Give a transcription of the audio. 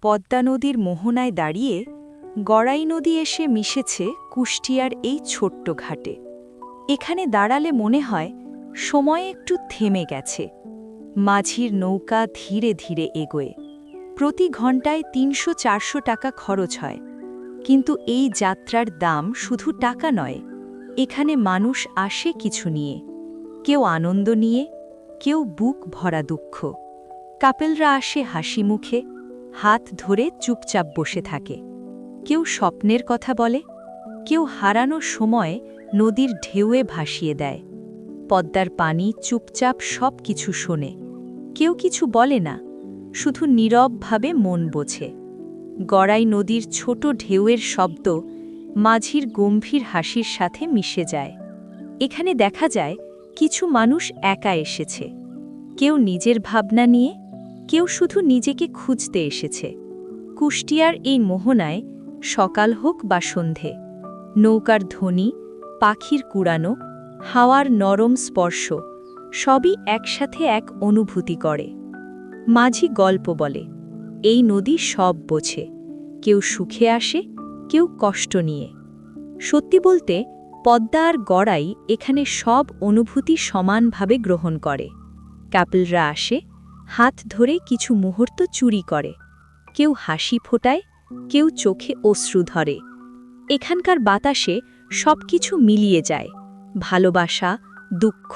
পদ্মা নদীর মোহনায় দাঁড়িয়ে গড়াই নদী এসে মিশেছে কুষ্টিয়ার এই ছোট্ট ঘাটে। এখানে দাঁড়ালে মনে হয় সময় একটু থেমে গেছে। মাঝির নৌকা ধীরে ধীরে এগোয়। প্রতি ঘন্টায় ৩০০-৪০০ টাকা খরচ হয়, কিন্তু এই যাত্রার দাম শুধু টাকা নয়। এখানে মানুষ আসে কিছু নিয়ে, কেউ আনন্দ নিয়ে, কেউ বুক ভরা দুঃখ। কাপেলরা আসে হাসি মুখে, হাত ধরে চুপচাপ বসে থাকে। কেউ স্বপ্নের কথা বলে, কেউ হারানোর সময় নদীর ঢেউয়ে ভাসিয়ে দেয়। পদ্মার পানি চুপচাপ সব কিছু শোনে, কেউ কিছু বলে না, শুধু নীরবভাবে মন বোঝে। গড়াই নদীর ছোট ঢেউয়ের শব্দ মাঝির গম্ভীর হাসির সাথে মিশে যায়। এখানে দেখা যায় কিছু মানুষ একা এসেছে, কেউ নিজের ভাবনা নিয়ে, কেউ শুধু নিজেকে খুঁজতে এসেছে। কুষ্টিয়ার এই মোহনায় সকাল হোক বা সন্ধে, নৌকার ধ্বনি, পাখির কুড়ানো, হাওয়ার নরম স্পর্শ সবই একসাথে এক অনুভূতি করে। মাঝি গল্প বলে, এই নদী সব বোঝে, কেউ সুখে আসে, কেউ কষ্ট নিয়ে। সত্যি বলতে পদ্মা আর গড়াই এখানে সব অনুভূতি সমানভাবে গ্রহণ করে। কাপলরা আসে, হাত ধরে কিছু মুহূর্ত চুরি করে, কেউ হাসি ফোটায়, কেউ চোখে অশ্রু ধরে। এখানকার বাতাসে সবকিছু মিলিয়ে যায়, ভালোবাসা, দুঃখ,